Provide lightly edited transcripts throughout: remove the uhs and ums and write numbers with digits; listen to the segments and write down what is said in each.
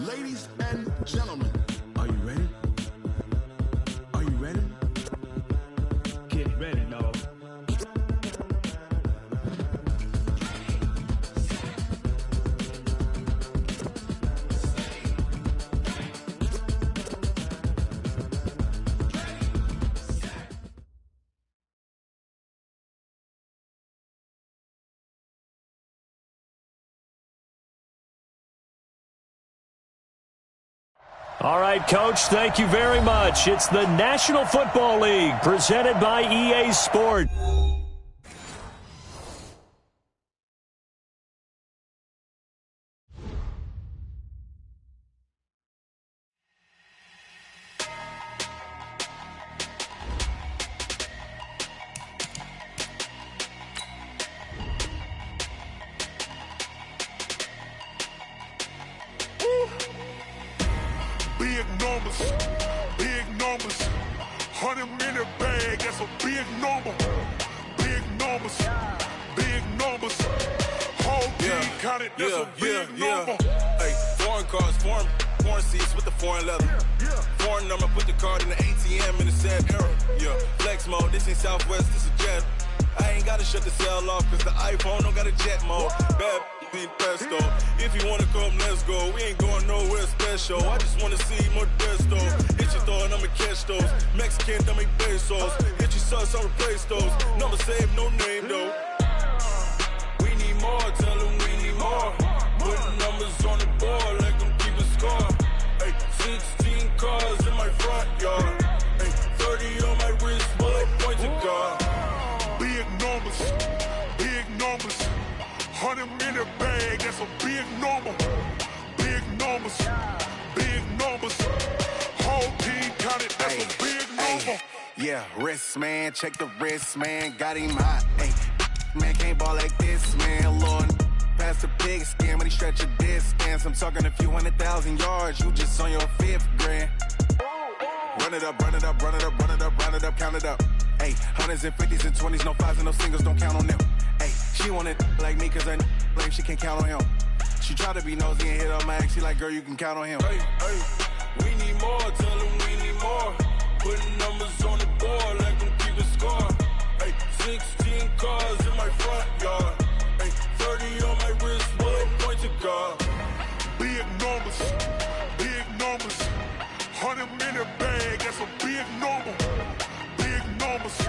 Ladies and gentlemen, are you ready? Are you ready? Get ready, dog. All right, Coach, thank you very much. It's the National Football League presented by EA Sport. Big numbers, 100-minute bag, that's a big number. Big numbers, whole team counted, that's a big number. Hey, foreign cars, foreign seats with the foreign leather. Foreign number, put the card in the ATM in the sad era. Yeah, flex mode, this ain't Southwest, this is Jet. I ain't gotta shut the cell off, cause the iPhone don't got a jet mode. Bad be pesto. If you wanna come, let's go. We ain't going nowhere special. I just wanna see more desto. Hit your thought, I'ma catch those. Mexican, dummy pesos. Hit your sus, I'll replace those. Number save, no name though. We need more, tell them we need more. Put numbers on the board, let them keep a score. Hey, 16 cars in my front yard. Hey, 30 on my wrist, bullet point to God. Big numbers, 100-minute bag, that's a big number. Big numbers, whole team counted, that's a big number. Yeah, wrist man, check the wrist man, got him hot. Hey, man can't ball like this, man. Lord, past the pig skin when he stretch a distance. I'm talking a few 100,000 yards, you just on your 5th grand. Run it up, count it up. Hey, hundreds and 50s and 20s, no 5s and no singles, don't count on them. Hey, she want it like me cause her blame she can't count on him. She try to be nosy and hit on my ex, she like, girl, you can count on him. Hey, we need more, tell them we need more. Putting numbers on the board, let them keep a score. Hey, 16 cars in my front yard. Hey, 30 on my wrist, bullet point to God. Big numbers, 100-minute bag, that's a big number. Big numbers.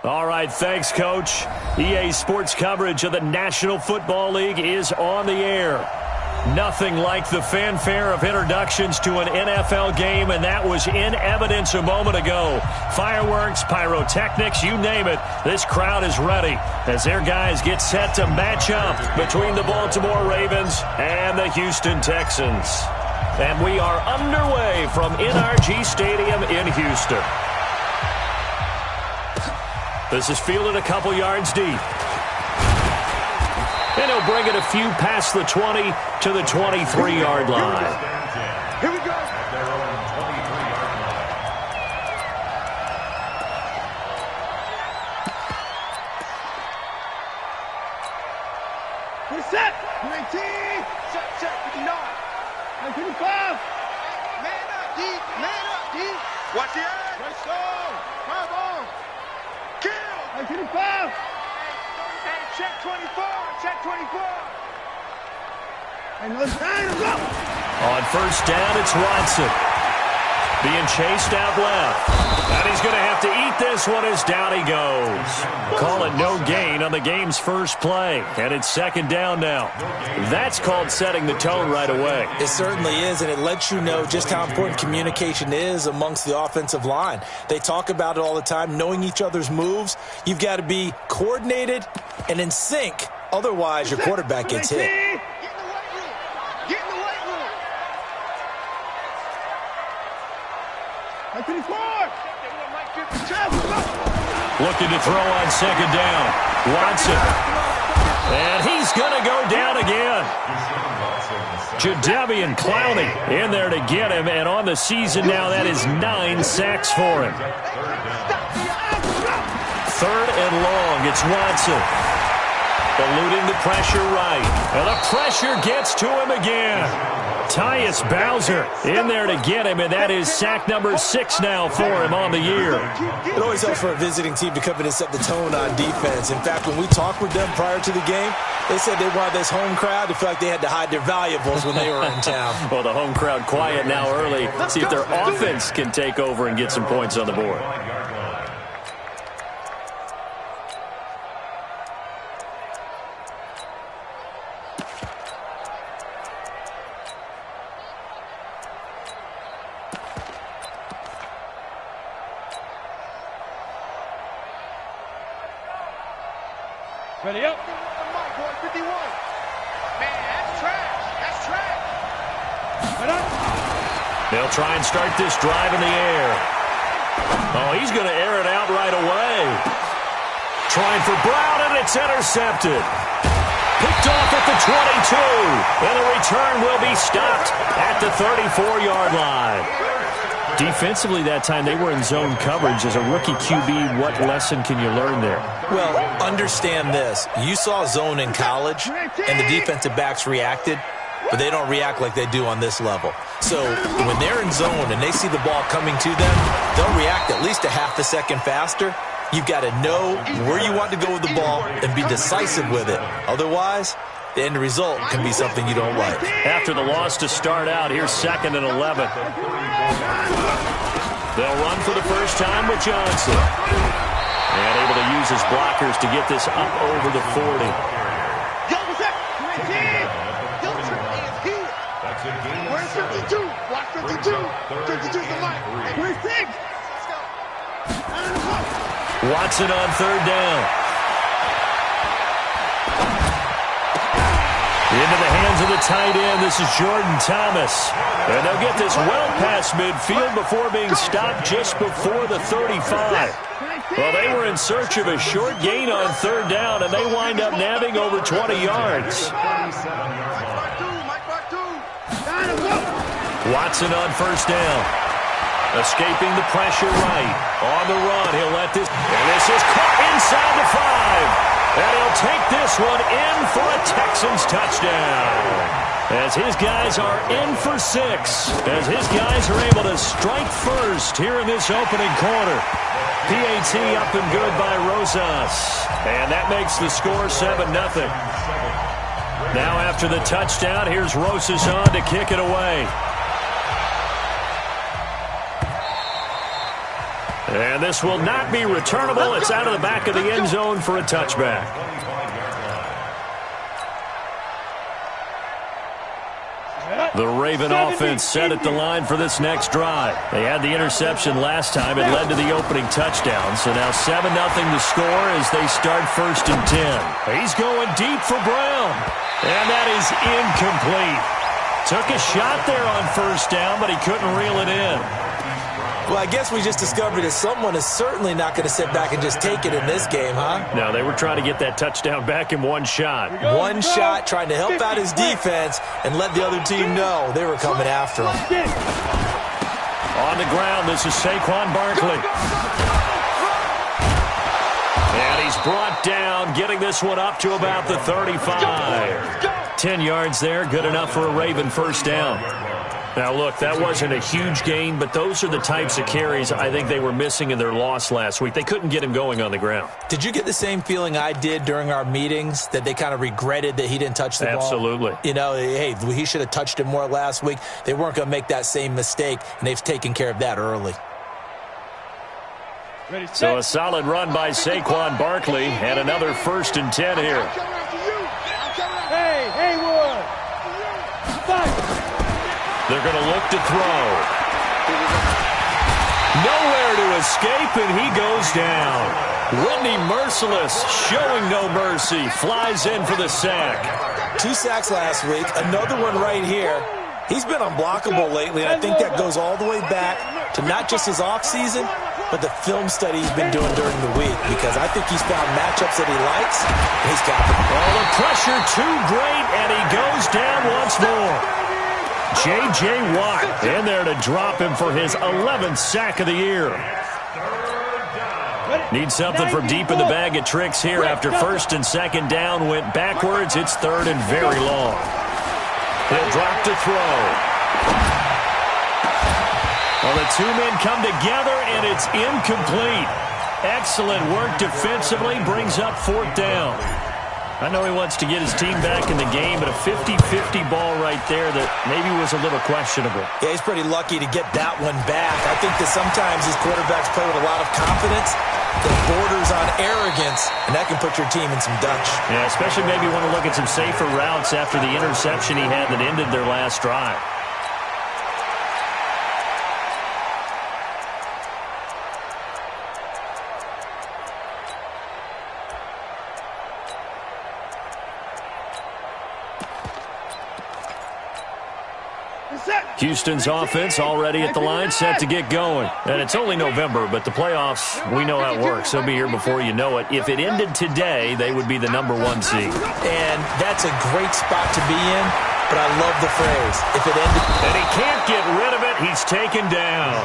All right, thanks, Coach. EA Sports coverage of the National Football League is on the air. Nothing like the fanfare of introductions to an NFL game, and that was in evidence a moment ago. Fireworks, pyrotechnics, you name it. This crowd is ready as their guys get set to match up between the Baltimore Ravens and the Houston Texans. And we are underway from NRG Stadium in Houston. This is fielded a couple yards deep. And he'll bring it a few past the 20 to the 23-yard line. Here we go. We're set. 19. Set. 59. 55. Man up, D. Watch the edge. Let's go. 5 on. Kill. 55. Hey, check 24. And let's go. On first down, it's Watson. Being chased out left. And he's going to have to eat this one as down he goes. Call it no gain on the game's first play. And it's second down now. That's called setting the tone right away. It certainly is, and it lets you know just how important communication is amongst the offensive line. They talk about it all the time, knowing each other's moves. You've got to be coordinated and in sync. Otherwise, your quarterback gets hit. Looking to throw on second down. Watson. And he's going to go down again. Jadeveon Clowney in there to get him. And on the season now, that is 9 sacks for him. Third and long. It's Watson. eluding the pressure right. And the pressure gets to him again. Tyus Bowser in there to get him, and that is sack number 6 now for him on the year. It always helps for a visiting team to come in and set the tone on defense. In fact, when we talked with them prior to the game, they said they wanted this home crowd to feel like they had to hide their valuables when they were in town. Well, the home crowd quiet now early. See if their offense can take over and get some points on the board. Ready up. 51. Man, that's trash. That's trash. Right up. They'll try and start this drive in the air. Oh, he's going to air it out right away. Trying for Brown, and it's intercepted. Picked off at the 22. And the return will be stopped at the 34-yard line. Defensively that time, they were in zone coverage. As a rookie QB, what lesson can you learn there? Well, understand this. You saw zone in college, and the defensive backs reacted, but they don't react like they do on this level. So when they're in zone and they see the ball coming to them, they'll react at least a half a second faster. You've got to know where you want to go with the ball and be decisive with it. Otherwise, the end result can be something you don't like. After the loss to start out, here's 2nd and 11. They'll run for the first time with Johnson. And able to use his blockers to get this up over the 40. Yo, what's up? 19. Yo, triple is here. Where's 52? Watch 52. 52's the light. 26. Watson on 3rd down. Into the hands of the tight end. This is Jordan Thomas. And they'll get this well past midfield before being stopped just before the 35. Well, they were in search of a short gain on 3rd down, and they wind up nabbing over 20 yards. Watson on 1st down. Escaping the pressure right. On the run, he'll let this... And this is caught inside the 5. And he'll take this one in for a Texans touchdown. As his guys are in for 6. As his guys are able to strike first here in this opening quarter. PAT up and good by Rosas. And that makes the score 7-0. Now after the touchdown, here's Rosas on to kick it away. And this will not be returnable. It's out of the back of the end zone for a touchback. The Raven offense set at the line for this next drive. They had the interception last time. It led to the opening touchdown. So now 7-0 to score as they start 1st and 10. He's going deep for Brown. And that is incomplete. Took a shot there on 1st down, but he couldn't reel it in. Well, I guess we just discovered that someone is certainly not going to sit back and just take it in this game, huh? No, they were trying to get that touchdown back in one shot. One shot, trying to help out his defense and let the other team know they were coming after him. On the ground, this is Saquon Barkley. And he's brought down, getting this one up to about the 35. 10 yards there, good enough for a Raven 1st down. Now, look, that wasn't a huge gain, but those are the types of carries I think they were missing in their loss last week. They couldn't get him going on the ground. Did you get the same feeling I did during our meetings, that they kind of regretted that he didn't touch the ball? Absolutely. You know, hey, he should have touched it more last week. They weren't going to make that same mistake, and they've taken care of that early. So a solid run by Saquon Barkley, and another 1st and 10 here. Hey, Haywood. Fight. They're going to look to throw. Nowhere to escape, and he goes down. Whitney Merciless, showing no mercy, flies in for the sack. 2 sacks last week, another one right here. He's been unblockable lately, and I think that goes all the way back to not just his offseason, but the film study he's been doing during the week, because I think he's found matchups that he likes, and he's got them. Well, the pressure too great, and he goes down once more. J.J. Watt in there to drop him for his 11th sack of the year. Need something from deep in the bag of tricks here after first and second down went backwards. It's third and very long. He'll drop to throw. Well, the two men come together, and it's incomplete. Excellent work defensively, brings up fourth down. I know he wants to get his team back in the game, but a 50-50 ball right there that maybe was a little questionable. Yeah, he's pretty lucky to get that one back. I think that sometimes these quarterbacks play with a lot of confidence that borders on arrogance, and that can put your team in some Dutch. Yeah, especially maybe want to look at some safer routes after the interception he had that ended their last drive. Houston's offense already at the line, set to get going. And it's only November, but the playoffs, we know how it works. They'll be here before you know it. If it ended today, they would be the #1 seed. And that's a great spot to be in, but I love the phrase, if it ended. And he can't get rid of it. He's taken down.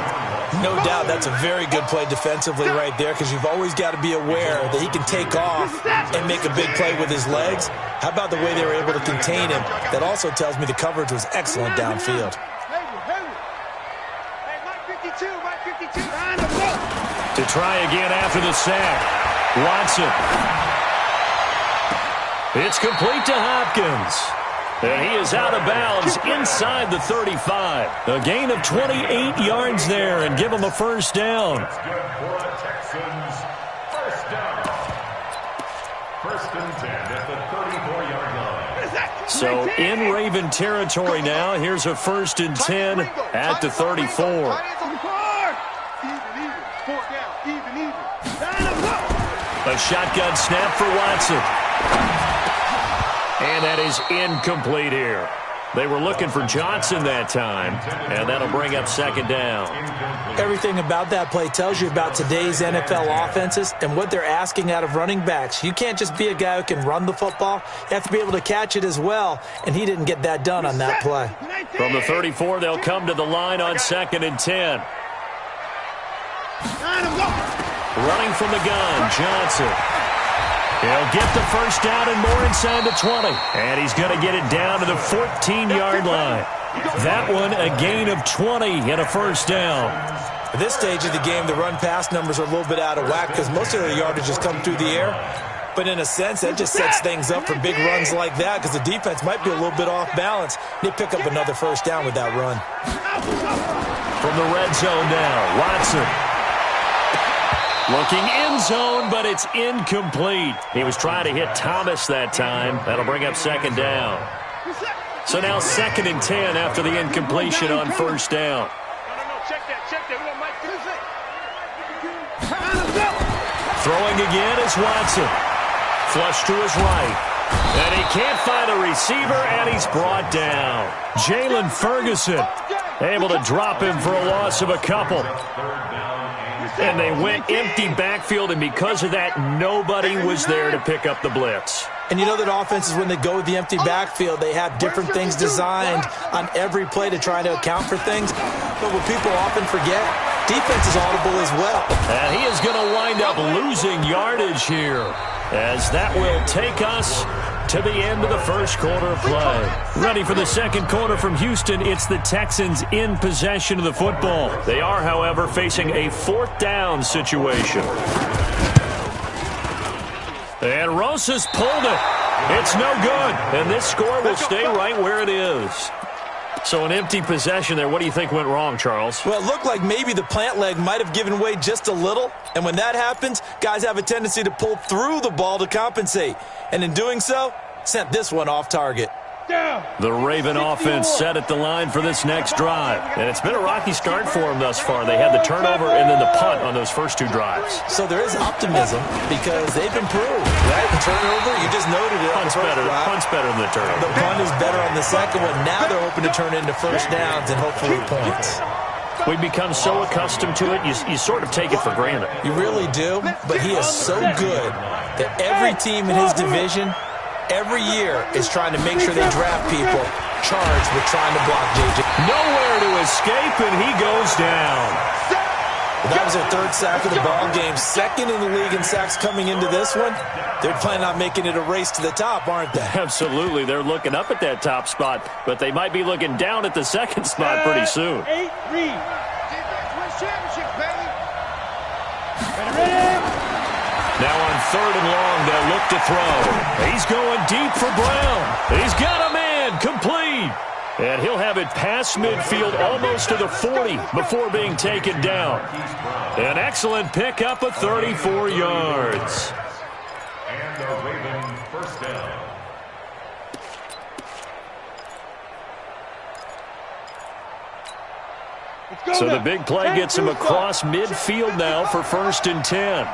No doubt that's a very good play defensively right there, because you've always got to be aware that he can take off and make a big play with his legs. How about the way they were able to contain him? That also tells me the coverage was excellent downfield. To try again after the sack. Watson. It's complete to Hopkins. And he is out of bounds inside the 35. A gain of 28 yards there and give him a first down. First and 10 at the 34-yard line. So in Raven territory now. Here's a first and 10 at the 34. A shotgun snap for Watson. And that is incomplete here. They were looking for Johnson that time, and that'll bring up second down. Everything about that play tells you about today's NFL offenses and what they're asking out of running backs. You can't just be a guy who can run the football. You have to be able to catch it as well, and he didn't get that done on that play. From the 34, they'll come to the line on second and 10. Running from the gun, Johnson. He'll get the first down and more inside the 20. And he's going to get it down to the 14-yard line. That one, a gain of 20 and a first down. At this stage of the game, the run-pass numbers are a little bit out of whack because most of the yardage just come through the air. But in a sense, that just sets things up for big runs like that because the defense might be a little bit off balance. They pick up another first down with that run. From the red zone now, Watson. Looking in zone, but it's incomplete. He was trying to hit Thomas that time. That'll bring up second down. So now second and 10 after the incompletion on first down. Throwing again is Watson. Flush to his right. And he can't find a receiver, and he's brought down. Jalen Ferguson able to drop him for a loss of a couple. And they went empty backfield, and because of that, nobody was there to pick up the blitz. And you know that offenses, when they go with the empty backfield, they have different things designed on every play to try to account for things. But what people often forget, defense is audible as well. And he is going to wind up losing yardage here, as that will take us to the end of the first quarter of play. Ready for the second quarter from Houston. It's the Texans in possession of the football. They are, however, facing a fourth down situation. And Rosas pulled it. It's no good. And this score will stay right where it is. So an empty possession there. What do you think went wrong, Charles? Well, it looked like maybe the plant leg might have given way just a little. And when that happens, guys have a tendency to pull through the ball to compensate. And in doing so, sent this one off target. The Raven offense set at the line for this next drive. And it's been a rocky start for them thus far. They had the turnover and then the punt on those first two drives. So there is optimism because they've improved, right? The turnover, you just noted it. Punt's better than the turnover. The punt is better on the second one. Now they're hoping to turn it into first downs and hopefully points. We've become so accustomed to it, you sort of take it for granted. You really do, but he is so good that every team in his division every year is trying to make sure they draft people charged with trying to block J.J. Nowhere to escape, and he goes down. Well, that was their third sack of the ball game, second in the league in sacks coming into this one. They're planning on making it a race to the top, aren't they? Absolutely. They're looking up at that top spot, but they might be looking down at the second spot pretty soon. 8-3. Defense wins championships, baby. Ready? Now on 3rd and long, they'll look to throw. He's going deep for Brown. He's got a man, complete. And he'll have it past midfield almost to the 40 before being taken down. An excellent pickup of 34 yards. And the Ravens first down. So the big play gets him across midfield now for 1st and 10.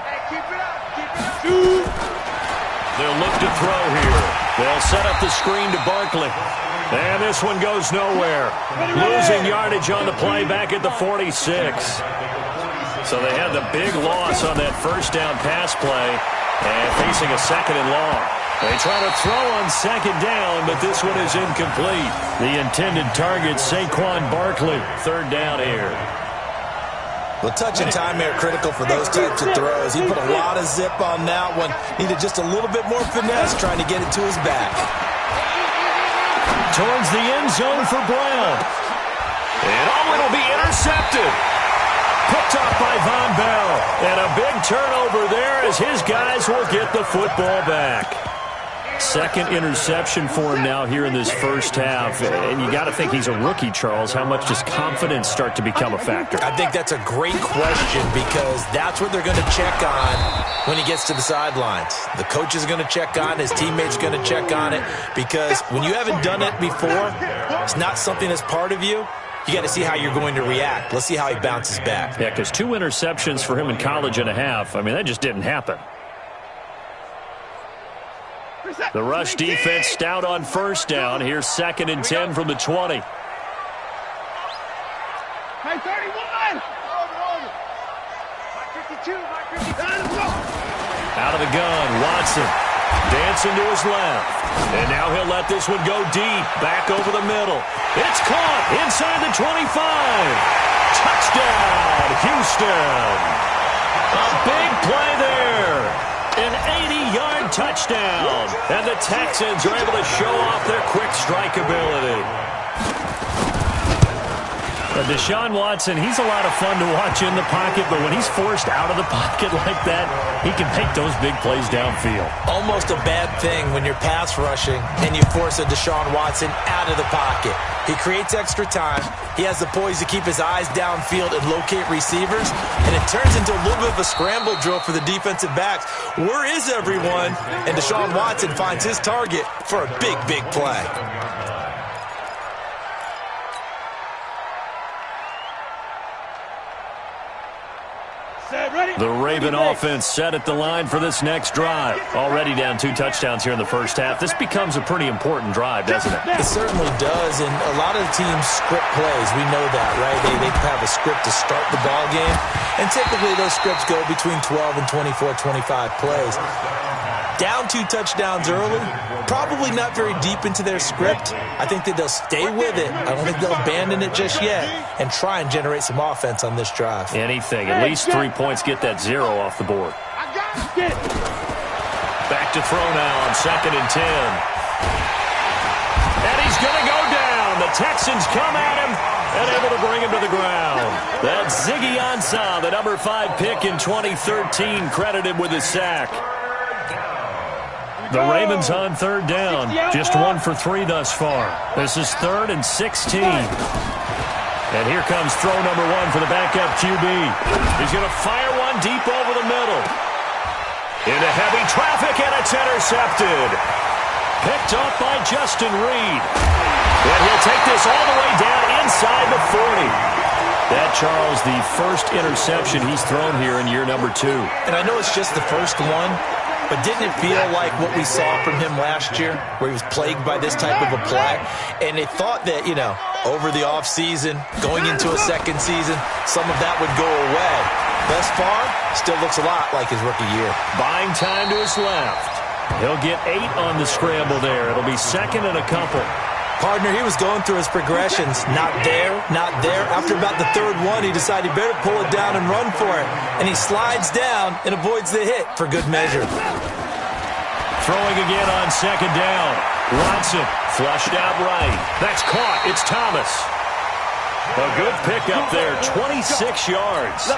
They'll look to throw here. They'll set up the screen to Barkley. And this one goes nowhere. Losing yardage on the play back at the 46. So they had the big loss on that first down pass play and facing a 2nd and long. They try to throw on 2nd down, but this one is incomplete. The intended target, Saquon Barkley. 3rd down here. Well, touch and time are critical for those types of throws. He put a lot of zip on that one. Needed just a little bit more finesse trying to get it to his back. Towards the end zone for Brown. And it'll be intercepted. Picked off by Von Bell. And a big turnover there as his guys will get the football back. 2nd interception for him now here in this first half. And you got to think he's a rookie, Charles. How much does confidence start to become a factor? I think that's a great question because that's what they're going to check on when he gets to the sidelines. The coach is going to check on, his teammates are going to check on it because when you haven't done it before, it's not something that's part of you. You got to see how you're going to react. Let's see how he bounces back. Yeah, because 2 interceptions for him in college and a half. I mean, that just didn't happen. The rush defense stout on 1st down. Here's 2nd and 10 from the 20. Hey, 31. My 52, my 52. Out of the gun, Watson. Dancing to his left. And now he'll let this one go deep. Back over the middle. It's caught inside the 25. Touchdown, Houston. A big play there. An 80-yard touchdown. And the Texans are able to show off their quick strike ability. Deshaun Watson, he's a lot of fun to watch in the pocket, but when he's forced out of the pocket like that, he can make those big plays downfield. Almost a bad thing when you're pass rushing and you force a Deshaun Watson out of the pocket. He creates extra time. He has the poise to keep his eyes downfield and locate receivers, and it turns into a little bit of a scramble drill for the defensive backs. Where is everyone? And Deshaun Watson finds his target for a big, big play. The Raven offense set at the line for this next drive. Already down 2 touchdowns here in the first half. This becomes a pretty important drive, doesn't it? It certainly does, and a lot of the teams script plays. We know that, right? They have a script to start the ball game, and typically those scripts go between 12 and 24, 25 plays. Down 2 touchdowns early, probably not very deep into their script. I think that they'll stay with it. I don't think they'll abandon it just yet and try and generate some offense on this drive. Anything. At least 3 points, get that 0 off the board. Back to throw now on 2nd and 10. And he's going to go down. The Texans come at him and able to bring him to the ground. That's Ziggy Ansah, the number 5 pick in 2013, credited with his sack. The Ravens on 3rd down. Just 1 for 3 thus far. This is 3rd and 16. And here comes throw number 1 for the backup QB. He's going to fire one deep over the middle. Into heavy traffic, and it's intercepted. Picked off by Justin Reed. And he'll take this all the way down inside the 40. That, Charles, the first interception he's thrown here in year number 2. And I know it's just the first one, but didn't it feel like what we saw from him last year, where he was plagued by this type of a play? And they thought that, over the offseason, going into a second season, some of that would go away. Thus far, still looks a lot like his rookie year. Buying time to his left. He'll get 8 on the scramble there. It'll be 2nd and a couple. Partner, he was going through his progressions. Not there, not there. After about the third one, he decided he better pull it down and run for it. And he slides down and avoids the hit for good measure. Throwing again on second down. Watson flushed out right. That's caught. It's Thomas. A good pickup there, 26 yards.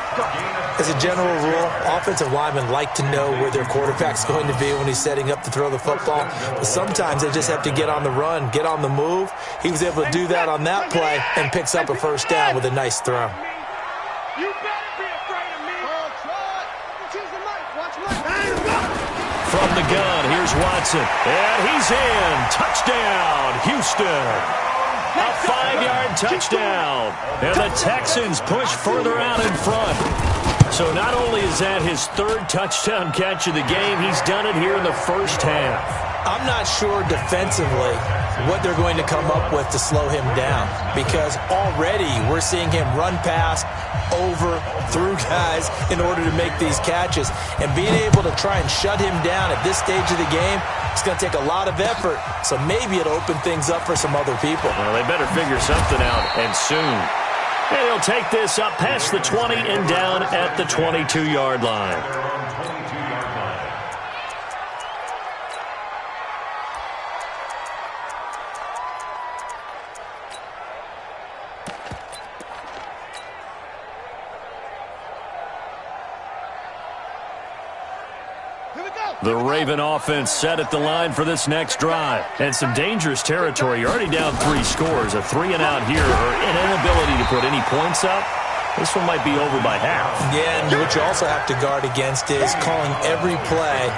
As a general rule, offensive linemen like to know where their quarterback's going to be when he's setting up to throw the football. But sometimes they just have to get on the run, get on the move. He was able to do that on that play and picks up a first down with a nice throw. You better be afraid of me. Choose the mic. Watch my. From the gun, here's Watson. And he's in. Touchdown, Houston. A 5-yard touchdown. And the Texans push further out in front. So not only is that his third touchdown catch of the game, he's done it here in the first half. I'm not sure defensively what they're going to come up with to slow him down, because already we're seeing him run past, over, through guys in order to make these catches. And being able to try and shut him down at this stage of the game, it's going to take a lot of effort. So maybe it'll open things up for some other people. Well, they better figure something out, and soon. And he'll take this up past the 20 and down at the 22-yard line. The Raven offense set at the line for this next drive. And some dangerous territory. You're already down 3 scores. A 3-and-out here, or an inability to put any points up. This one might be over by half. Yeah, and what you also have to guard against is calling every play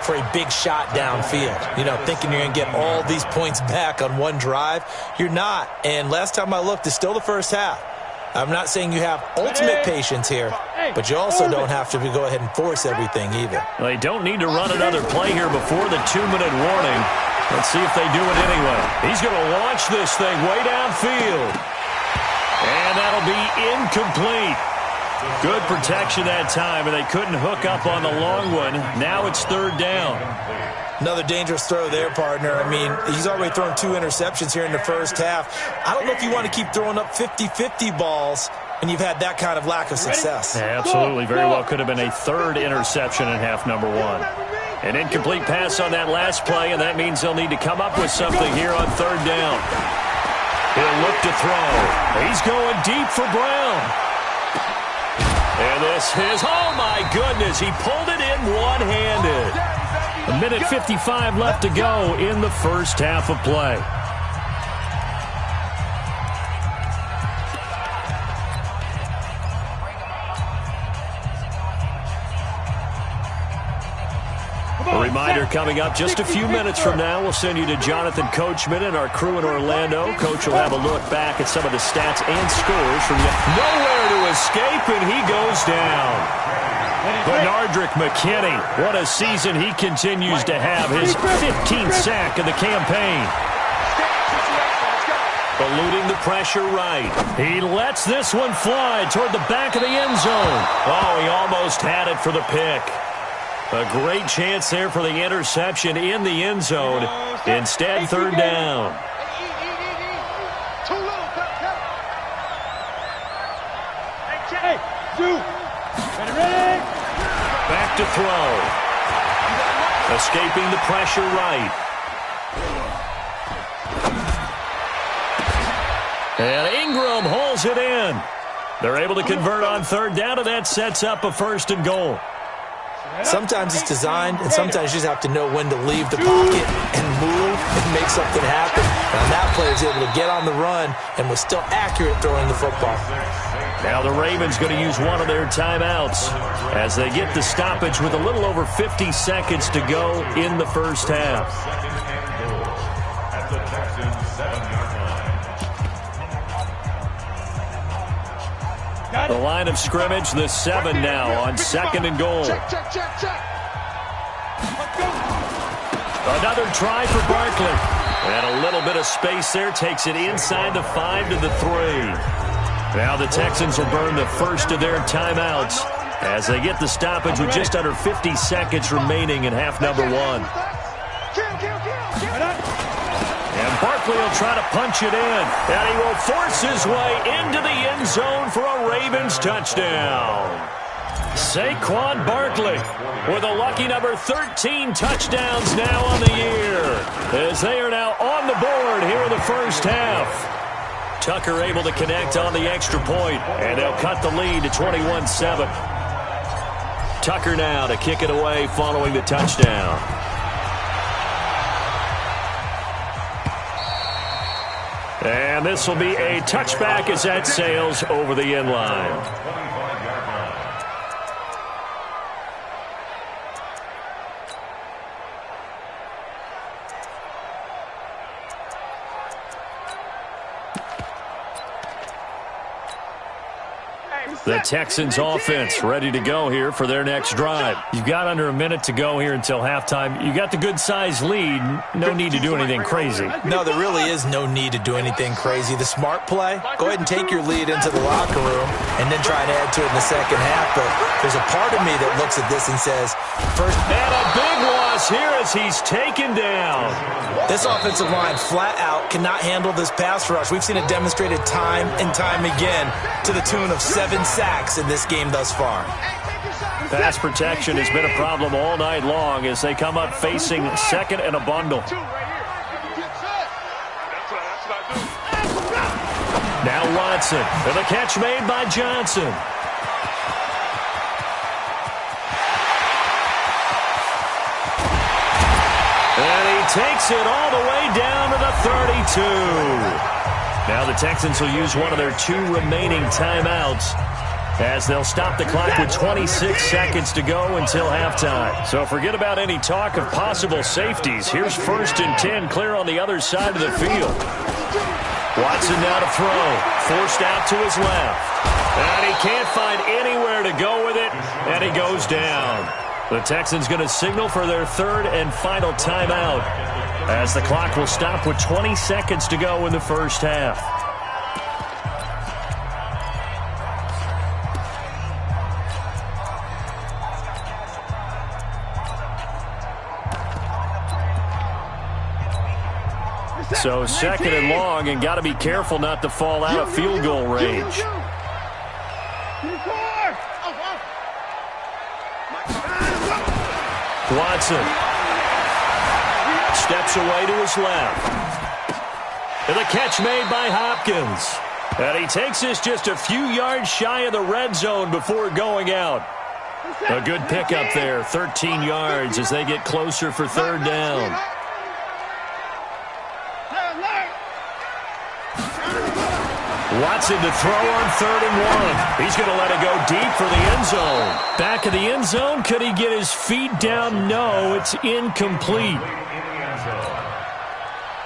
for a big shot downfield. You know, thinking you're going to get all these points back on one drive. You're not. And last time I looked, it's still the first half. I'm not saying you have ultimate patience here, but you also don't have to go ahead and force everything either. Well, they don't need to run another play here before the 2-minute warning. Let's see if they do it anyway. He's going to launch this thing way downfield. And that'll be incomplete. Good protection that time, and they couldn't hook up on the long one. Now it's third down. Another dangerous throw there, partner. I mean, he's already thrown 2 interceptions here in the first half. I don't know if you want to keep throwing up 50-50 balls when you've had that kind of lack of success. Yeah, absolutely. Very well could have been a third interception in half number 1. An incomplete pass on that last play, and that means they'll need to come up with something here on third down. He'll look to throw. He's going deep for Brown. And this is, oh my goodness, he pulled it in one-handed. A minute 55 left to go in the first half of play. A reminder coming up just a few minutes from now, we'll send you to Jonathan Coachman and our crew in Orlando. Coach will have a look back at some of the stats and scores from you. Nowhere to escape, and he goes down. Bernardrick McKinney, what a season he continues to have. His 15th sack of the campaign. Eluding the pressure right. He lets this one fly toward the back of the end zone. Oh, he almost had it for the pick. A great chance there for the interception in the end zone. Instead, third down. Back to throw. Escaping the pressure right. And Ingram hauls it in. They're able to convert on third down, and that sets up a first and goal. Sometimes it's designed, and sometimes you just have to know when to leave the pocket and move and make something happen. And on that play, he was able to get on the run and was still accurate throwing the football. Now the Ravens going to use one of their timeouts as they get the stoppage with a little over 50 seconds to go in the first half. At the Texans 7-yard line. The line of scrimmage, the 7 now on second and goal. Check. Another try for Barkley. And a little bit of space there takes it inside the 5 to the 3. Now the Texans will burn the first of their timeouts as they get the stoppage with just under 50 seconds remaining in half number 1. And Barkley will try to punch it in, and he will force his way into the end zone for a Ravens touchdown. Saquon Barkley with a lucky number 13 touchdowns now on the year, as they are now on the board here in the first half. Tucker able to connect on the extra point, and they'll cut the lead to 21-7. Tucker now to kick it away following the touchdown. And this will be a touchback as that sails over the end line. The Texans offense ready to go here for their next drive. You've got under a minute to go here until halftime. You got the good-sized lead. No need to do anything crazy. No, there really is no need to do anything crazy. The smart play, go ahead and take your lead into the locker room and then try and add to it in the second half. But there's a part of me that looks at this and says, first. And a big loss here as he's taken down. This offensive line flat out cannot handle this pass rush. We've seen it demonstrated time and time again to the tune of 7 sacks in this game thus far. Pass protection has been a problem all night long as they come up facing second and a bundle. Now Watson, and the catch made by Johnson. And he takes it all the way down to the 32. Now the Texans will use one of their 2 remaining timeouts as they'll stop the clock with 26 seconds to go until halftime. So forget about any talk of possible safeties. Here's 1st and 10 clear on the other side of the field. Watson now to throw. Forced out to his left. And he can't find anywhere to go with it, and he goes down. The Texans going to signal for their 3rd and final timeout as the clock will stop with 20 seconds to go in the first half. So 2nd and long, and got to be careful not to fall out of field goal range. Watson steps away to his left. And the catch made by Hopkins. And he takes this just a few yards shy of the red zone before going out. A good pickup there, 13 yards as they get closer for 3rd down. Watson to throw on 3rd and 1. He's going to let it go deep for the end zone. Back of the end zone. Could he get his feet down? No, it's incomplete.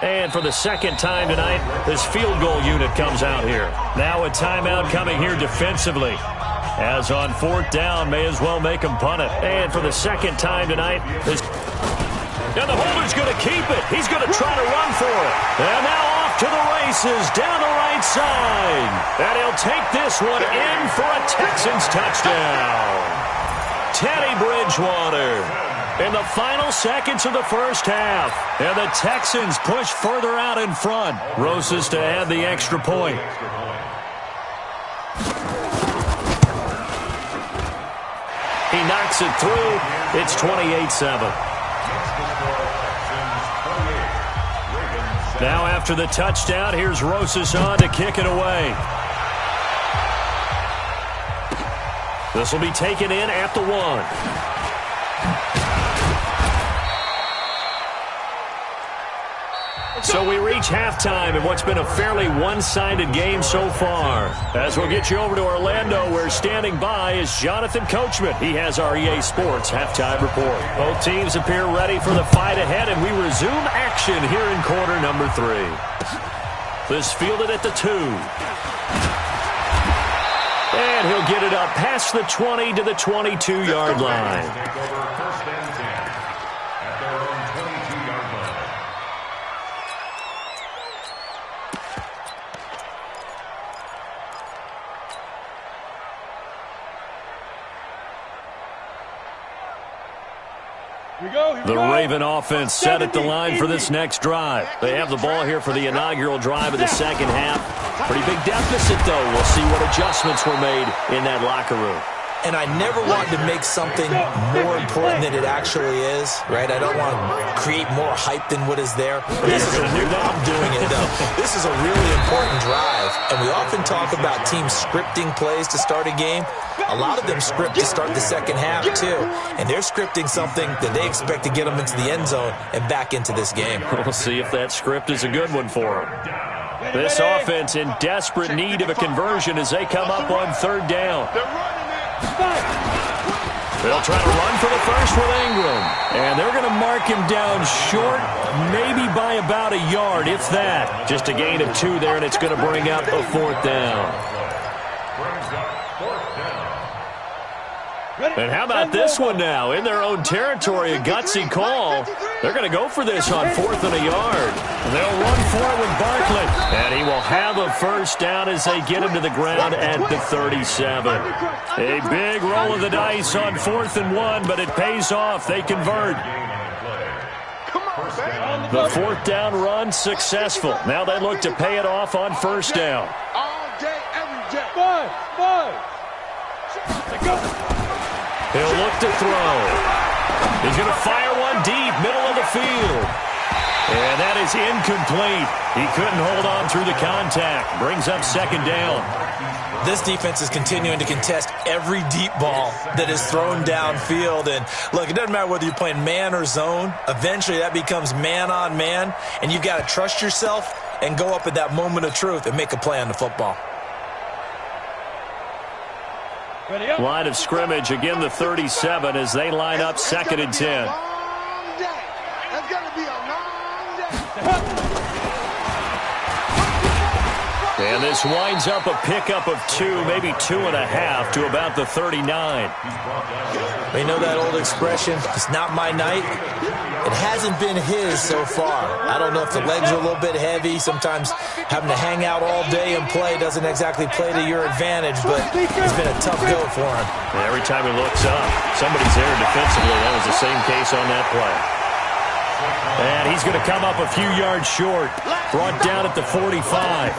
And for the 2nd time tonight, this field goal unit comes out here. Now a timeout coming here defensively. As on 4th down, may as well make him punt it. And for the 2nd time tonight, and the holder's going to keep it. He's going to try to run for it. And now off to the races down the right side. And he'll take this one in for a Texans touchdown. Teddy Bridgewater in the final seconds of the first half. And the Texans push further out in front. Rosas to add the extra point. He knocks it through. It's 28-7. Now after the touchdown, here's Rosas on to kick it away. This will be taken in at the 1. So we reach halftime in what's been a fairly one-sided game so far. As we'll get you over to Orlando, where standing by is Jonathan Coachman. He has our EA Sports halftime report. Both teams appear ready for the fight ahead, and we resume action here in quarter number 3. This fielded at the 2. And he'll get it up past the 20 to the 22-yard line. The Raven offense set at the line for this next drive. They have the ball here for the inaugural drive of the second half. Pretty big deficit, though. We'll see what adjustments were made in that locker room. And I never wanted to make something more important than it actually is, right? I don't want to create more hype than what is there. This is I'm doing it, though. This is a really important drive. And we often talk about teams scripting plays to start a game. A lot of them script to start the second half, too. And they're scripting something that they expect to get them into the end zone and back into this game. We'll see if that script is a good one for them. This offense in desperate need of a conversion as they come up on third down. They'll try to run for the first with Ingram. And they're going to mark him down short, maybe by about a yard, if that. Just a gain of 2 there, and it's going to bring up a fourth down. And how about this one now? In their own territory, a gutsy call. They're going to go for this on 4th and a yard. They'll run for it with Barkley. And he will have a first down as they get him to the ground at the 37. A big roll of the dice on 4th and 1, but it pays off. They convert. The 4th down run successful. Now they look to pay it off on first down. All day, every day. He'll look to throw. He's going to fire one deep, middle of the field. And that is incomplete. He couldn't hold on through the contact. Brings up second down. This defense is continuing to contest every deep ball that is thrown downfield. And, look, it doesn't matter whether you're playing man or zone. Eventually that becomes man on man. And you've got to trust yourself and go up at that moment of truth and make a play on the football. Line of scrimmage, again the 37 as they line up 2nd and 10. That's going to be a long day. And this winds up a pickup of 2, maybe 2.5 to about the 39. You know that old expression, it's not my night? It hasn't been his so far. I don't know if the legs are a little bit heavy. Sometimes having to hang out all day and play doesn't exactly play to your advantage, but it's been a tough go for him. And every time he looks up, somebody's there defensively. That was the same case on that play. And he's going to come up a few yards short. Brought down at the 45.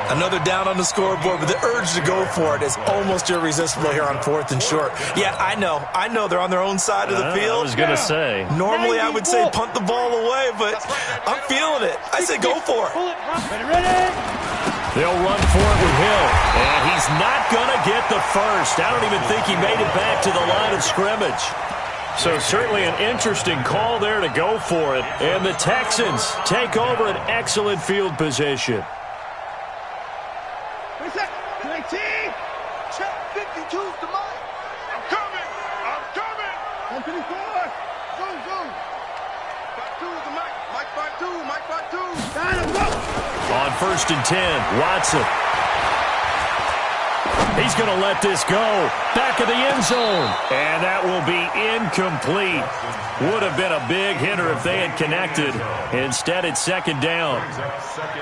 Another down on the scoreboard, but the urge to go for it is almost irresistible here on 4th and short. Yeah, I know they're on their own side of the field. I was going to say. Normally I would say punt the ball away, but I'm feeling it. I say go for it. They'll run for it with Hill, and he's not going to get the first. I don't even think he made it back to the line of scrimmage. So certainly an interesting call there to go for it. And the Texans take over an excellent field position. 19. Check 52's the mic. I'm coming. 154. Zoom. 52's the mic. Mike 52. Time to go. On 1st and 10, Watson. He's going to let this go. Back of the end zone. And that will be incomplete. Would have been a big hitter if they had connected. Instead, it's 2nd down.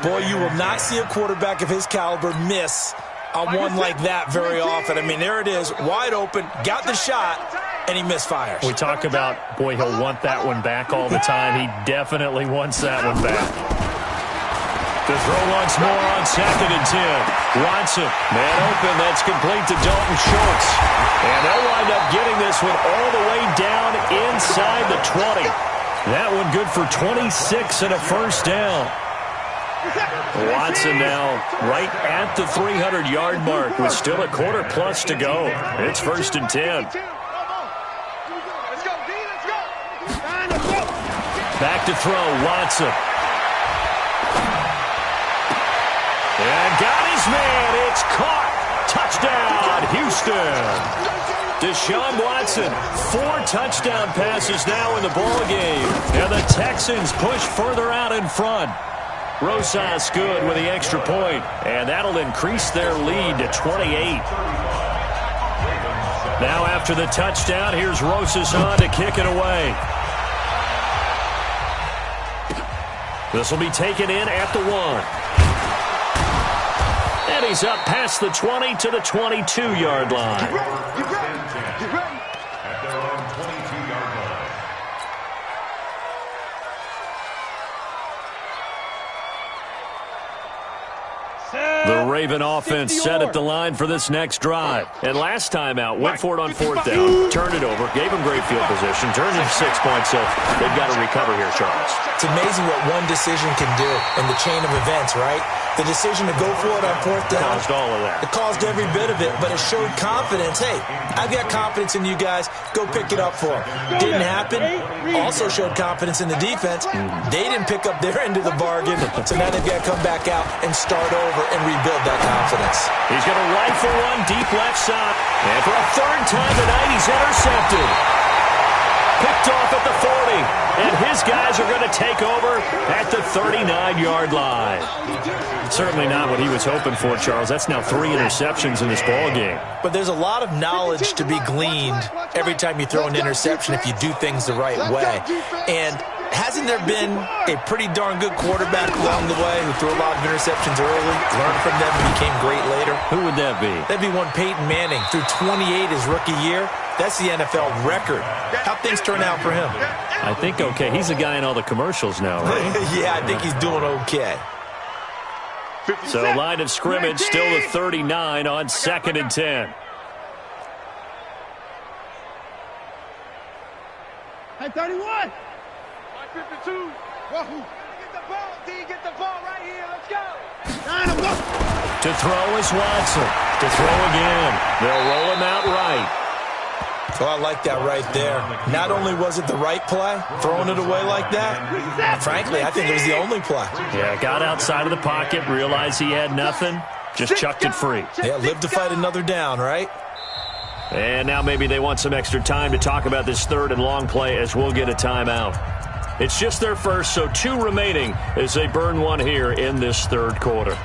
Boy, you will not see a quarterback of his caliber miss on one like that very often. I mean, there it is, wide open, got the shot, and he misfires. We talk about, boy, he'll want that one back all the time. He definitely wants that one back. To throw once more on 2nd and 10. Watson, man open, that's complete to Dalton Schultz. And they'll wind up getting this one all the way down inside the 20. That one good for 26 and a first down. Watson now right at the 300-yard mark with still a quarter plus to go. It's 1st and 10. Back to throw, Watson. And got his man. It's caught. Touchdown, Houston. Deshaun Watson, 4 touchdown passes now in the ballgame. And the Texans push further out in front. Rosas good with the extra point, and that'll increase their lead to 28. Now after the touchdown, here's Rosas on to kick it away. This will be taken in at the 1. And he's up past the 20 to the 22-yard line. The Raven offense set at the line for this next drive. And last time out, went for it on fourth down, turned it over, gave them great field position, turned it 6 points, so they've got to recover here, Charles. It's amazing what one decision can do in the chain of events, right? The decision to go for it on fourth down. Caused all of that. It caused every bit of it, but it showed confidence. Hey, I've got confidence in you guys. Go pick it up for them. Didn't happen. Also showed confidence in the defense. They didn't pick up their end of the bargain, so now they've got to come back out and start over and rebuild that confidence. He's going to rifle one deep left side. And for a third time tonight, he's intercepted. Picked off at the 40. And his guys are going to take over at the 39-yard line. Certainly not what he was hoping for, Charles. That's now 3 interceptions in this ball game. But there's a lot of knowledge to be gleaned every time you throw an interception if you do things the right way. And hasn't there been a pretty darn good quarterback along the way who threw a lot of interceptions early, learned from them, and became great later? Who would that be? That'd be one Peyton Manning. Threw 28 his rookie year. That's the NFL record. How'd things turn out for him? I think okay. He's the guy in all the commercials now, right? Yeah, I think he's doing okay. So line of scrimmage still the 39 on 2nd and 10. Hey, 31. 52. Wahoo. Get the ball, D. Get the ball right here. Let's go. To throw is Watson. To throw again. They'll roll him out right. Oh, I like that right there. Not only was it the right play, throwing it away like that, frankly, I think it was the only play. Yeah, got outside of the pocket, realized he had nothing, just chucked it free. Yeah, live to fight another down, right? And now maybe they want some extra time to talk about this 3rd and long play as we'll get a timeout. It's just their first, so 2 remaining as they burn one here in this 3rd quarter.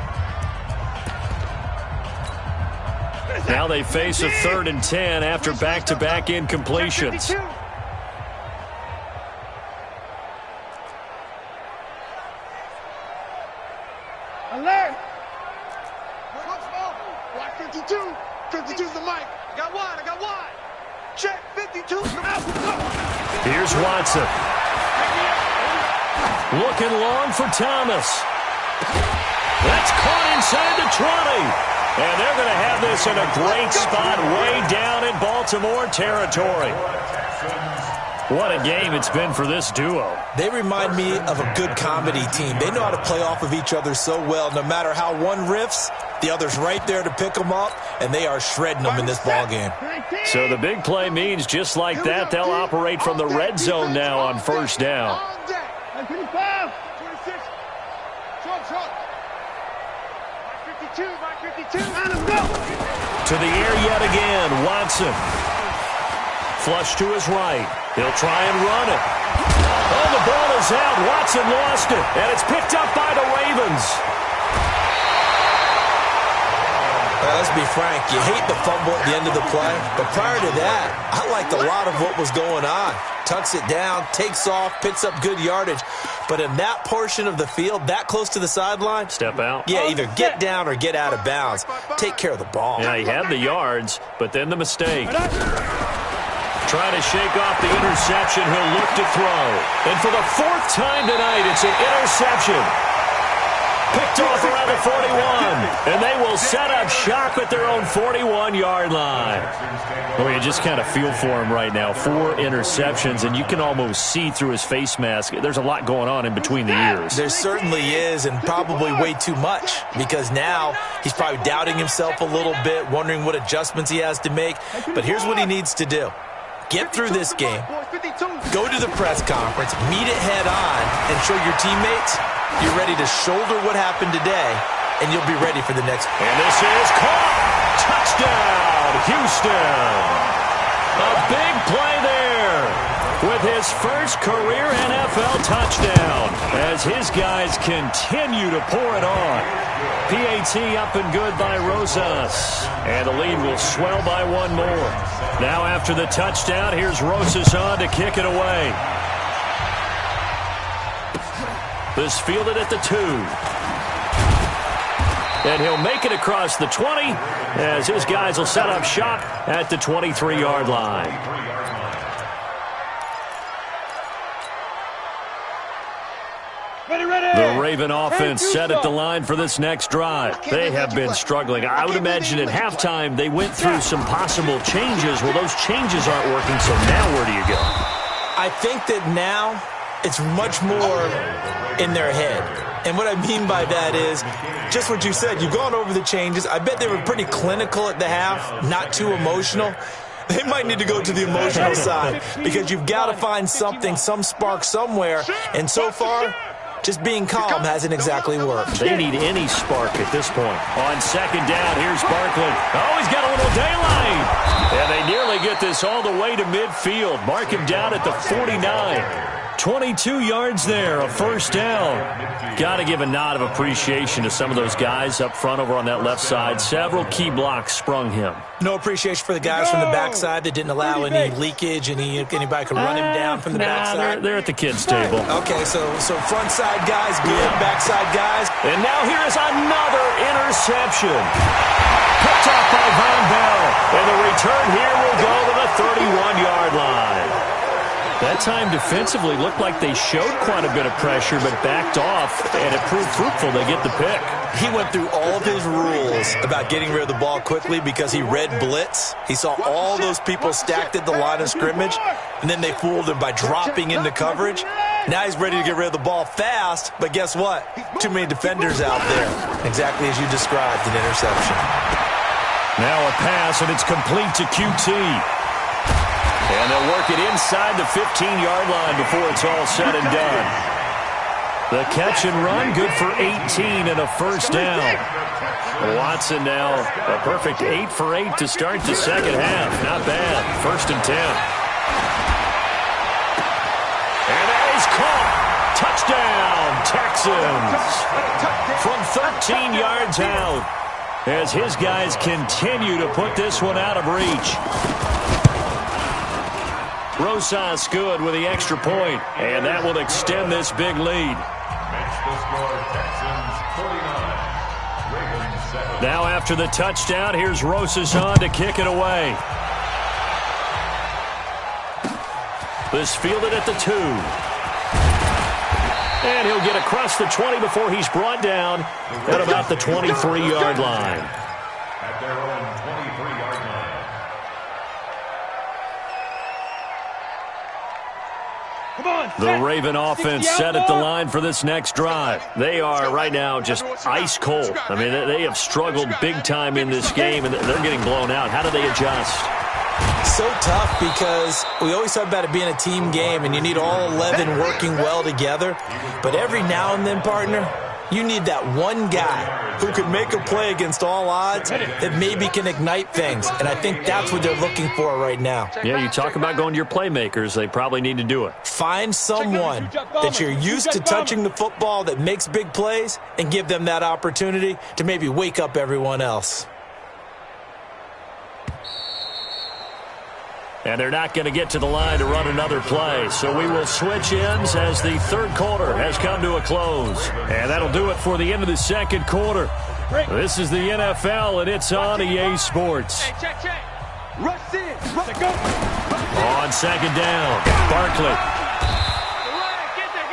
Now they face a 3rd and 10 after back-to-back incompletions. Alert! Watch 52. 52's the mic. I got wide. Check 52. Here's Watson. Looking long for Thomas. That's caught inside the 20. And they're going to have this in a great spot way down in Baltimore territory. What a game it's been for this duo. They remind me of a good comedy team. They know how to play off of each other so well. No matter how one riffs, the other's right there to pick them up, and they are shredding them in this ball game. So the big play means just like that, they'll operate from the red zone now on 1st down. 25. 26. Short. 52. To the air yet again, Watson. Flush to his right. He'll try and run it. Oh, the ball is out. Watson lost it, and it's picked up by the Ravens. Well, let's be frank. You hate the fumble at the end of the play, but prior to that, I liked a lot of what was going on. Tucks it down, takes off, picks up good yardage. But in that portion of the field, that close to the sideline, step out. Yeah, either get down or get out of bounds. Take care of the ball. Yeah, he had the yards, but then the mistake. Trying to shake off the interception, he'll look to throw. And for the 4th time tonight, it's an interception. Picked off around the 41. And they will set up shop at their own 41-yard line. Well, you just kind of feel for him right now. 4 interceptions, and you can almost see through his face mask. There's a lot going on in between the ears. There certainly is, and probably way too much, because now he's probably doubting himself a little bit, wondering what adjustments he has to make. But here's what he needs to do. Get through this game, go to the press conference, meet it head on, and show your teammates you're ready to shoulder what happened today, and you'll be ready for the next. And this is caught. Touchdown, Houston. A big play there with his first career NFL touchdown as his guys continue to pour it on. PAT up and good by Rosas. And the lead will swell by 1 more. Now after the touchdown, here's Rosas on to kick it away. This fielded at the 2. And he'll make it across the 20 as his guys will set up shop at the 23-yard line. The Raven offense set at the line for this next drive. They have been struggling. I would imagine at halftime they went through some possible changes. Well, those changes aren't working, so now where do you go? I think that now it's much more in their head. And what I mean by that is just what you said. You've gone over the changes. I bet they were pretty clinical at the half, not too emotional. They might need to go to the emotional side because you've got to find something, some spark somewhere. And so far, just being calm hasn't exactly worked. They need any spark at this point. On second down, here's Barkley. Oh, he's got a little daylight. And they nearly get this all the way to midfield. Mark him down at the 49. 22 yards there, a first down. Got to give a nod of appreciation to some of those guys up front over on that left side. Several key blocks sprung him. No appreciation for the guys from the backside that didn't allow any leakage, anybody could run him down from the backside. They're at the kids' table. Okay, so front side guys good, backside guys. And now here is another interception. Picked off by Von Bell. And the return here will go to the 31-yard line. That time defensively looked like they showed quite a bit of pressure but backed off, and it proved fruitful. They get the pick. He went through all of his rules about getting rid of the ball quickly because he read blitz. He saw all those people stacked at the line of scrimmage, and then they fooled him by dropping into coverage. Now he's ready to get rid of the ball fast, but guess what? Too many defenders out there. Exactly as you described, an interception. Now a pass, and it's complete to QT. And they'll work it inside the 15-yard line before it's all said and done. The catch and run, good for 18 and a first down. Watson now a perfect 8 for 8 to start the second half. Not bad. First and 10. And that is caught. Touchdown, Texans. From 13 yards out as his guys continue to put this one out of reach. Rosas good with the extra point, and that will extend this big lead. Now after the touchdown, here's Rosas on to kick it away. This fielded at the 2. And he'll get across the 20 before he's brought down at about the 23-yard line. At their own 23-yard line. The Raven offense set at the line for this next drive. They are right now just ice cold. I mean, they have struggled big time in this game, and they're getting blown out. How do they adjust? So tough because we always talk about it being a team game, and you need all 11 working well together. But every now and then, partner, you need that one guy who can make a play against all odds that maybe can ignite things. And I think that's what they're looking for right now. Yeah, you talk about going to your playmakers. They probably need to do it. Find someone that you're used to touching the football that makes big plays and give them that opportunity to maybe wake up everyone else. And they're not going to get to the line to run another play. So we will switch ends as the third quarter has come to a close. And that'll do it for the end of the second quarter. This is the NFL, and it's on EA Sports. On second down, Barkley.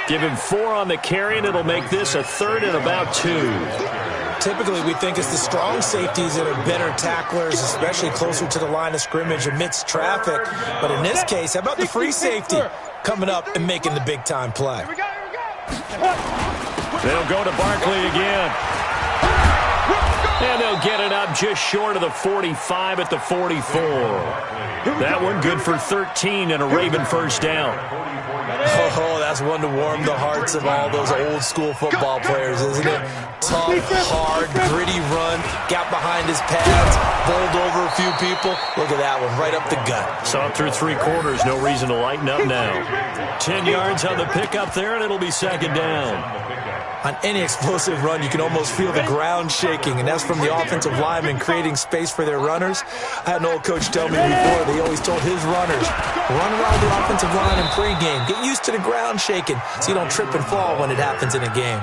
Give him 4 on the carry, and it'll make this a third and about 2. Typically, we think it's the strong safeties that are better tacklers, especially closer to the line of scrimmage amidst traffic. But in this case, how about the free safety coming up and making the big-time play? They'll go to Barkley again. And they'll get it up just short of the 45 at the 44. That one good for 13 and a Raven first down. Oh, that's one to warm the hearts of all those old-school football players, isn't it? Tough, hard, gritty run, got behind his pads, bowled over a few people. Look at that one, right up the gut. Saw it through 3 quarters, no reason to lighten up now. 10 yards on the pickup there, and it'll be second down. On any explosive run, you can almost feel the ground shaking, and that's from the offensive linemen creating space for their runners. I had an old coach tell me before, they always told his runners, run around the offensive line in pregame. Get used to the ground shaking so you don't trip and fall when it happens in a game.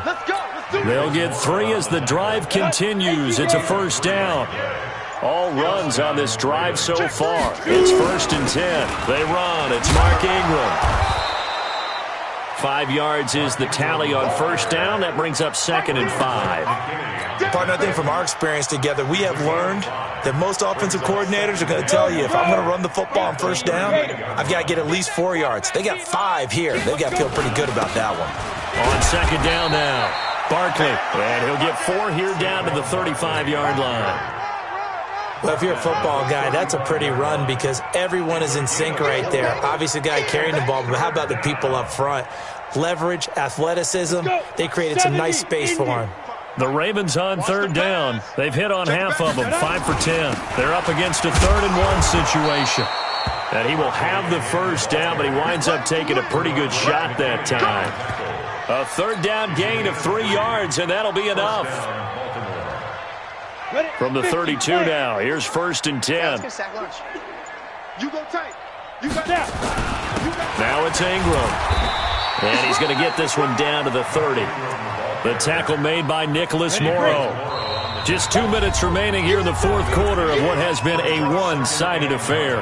They'll get 3 as the drive continues. It's a first down. All runs on this drive so far. It's first and 10. They run. It's Mark Ingram. 5 yards is the tally on first down. That brings up 2nd and 5. Partner, I think from our experience together, we have learned that most offensive coordinators are going to tell you, if I'm going to run the football on first down, I've got to get at least 4 yards. They got 5 here. They've got to feel pretty good about that one. On 2nd down now, Barkley. And he'll get 4 here down to the 35-yard line. Well, if you're a football guy, that's a pretty run because everyone is in sync right there. Obviously, the guy carrying the ball, but how about the people up front? Leverage, athleticism, they created some nice space for him. The Ravens on 3rd down. They've hit on half of them, 5 for 10. They're up against a 3rd and 1 situation. And he will have the first down, but he winds up taking a pretty good shot that time. A 3rd down gain of 3 yards, and that'll be enough. From the 32 now, here's 1st and 10. You go tight. You got that. Now it's Ingram. And he's going to get this one down to the 30. The tackle made by Nicholas Morrow. Just 2 minutes remaining here in the 4th quarter of what has been a one-sided affair.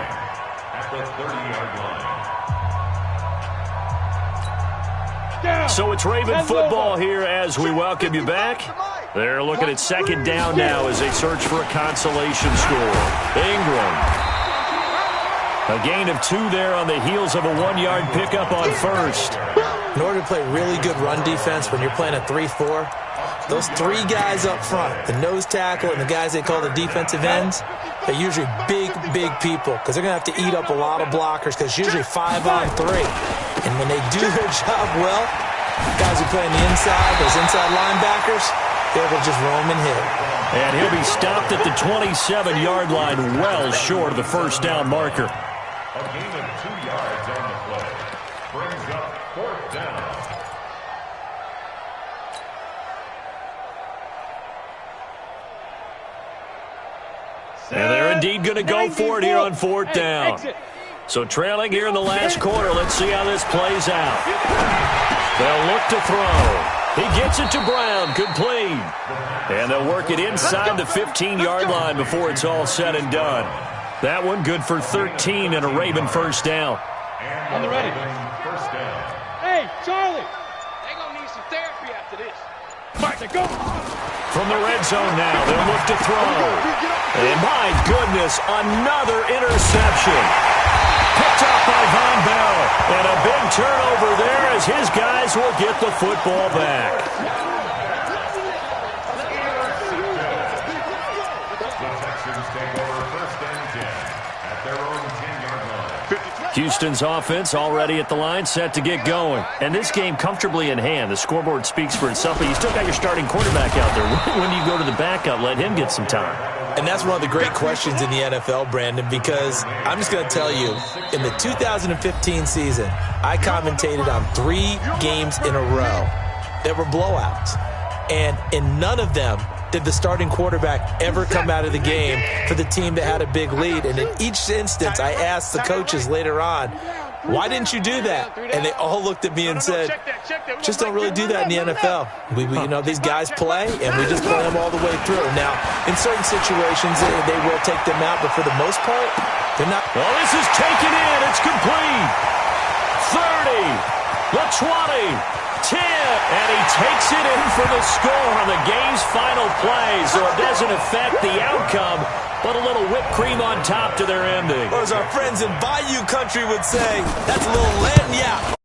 So it's Raven football here as we welcome you back. They're looking at 2nd down now as they search for a consolation score. Ingram. A gain of 2 there on the heels of a 1-yard pickup on first. In order to play really good run defense when you're playing a 3-4, those 3 guys up front, the nose tackle and the guys they call the defensive ends, they're usually big people because they're going to have to eat up a lot of blockers because it's usually 5 on 3. And when they do their job well, guys who play on the inside, those inside linebackers, they're able to just roam and hit. And he'll be stopped at the 27-yard line, well short of the first down marker. A gain of 2 yards on the play. Brings up 4th down. And they're indeed going to go for it here on 4th down. So trailing here in the last quarter, let's see how this plays out. They'll look to throw. He gets it to Brown, complete. And they'll work it inside the 15-yard line before it's all said and done. That one good for 13 and a Raven first down. On the ready. First down. Hey, Charlie. They're going to need some therapy after this. Mark, go. From the red zone now, they'll look to throw. And my goodness, another interception. Picked up by Von Bell. And a big turnover there as his guys will get the football back. The Texans take over 1st and 10 at their own 10-yard line. Houston's offense already at the line, set to get going. And this game comfortably in hand. The scoreboard speaks for itself, but you still got your starting quarterback out there. When do you go to the backup? Let him get some time. And that's one of the great questions in the NFL, Brandon, because I'm just going to tell you, in the 2015 season, I commentated on 3 games in a row that were blowouts. And in none of them did the starting quarterback ever come out of the game for the team that had a big lead. And in each instance, I asked the coaches later on, why didn't you do that? And they all looked at me and said, just don't really do that in the NFL. We you know, these guys play, and we just play them all the way through. Now, in certain situations, they will take them out, but for the most part, they're not. Well, this is taken in. It's complete. 30, the 20, 10, and he takes it in for the score on the game's final play, so it doesn't affect the outcome, but a little whipped cream on top to their ending. Or as our friends in Bayou Country would say, that's a little lagniappe.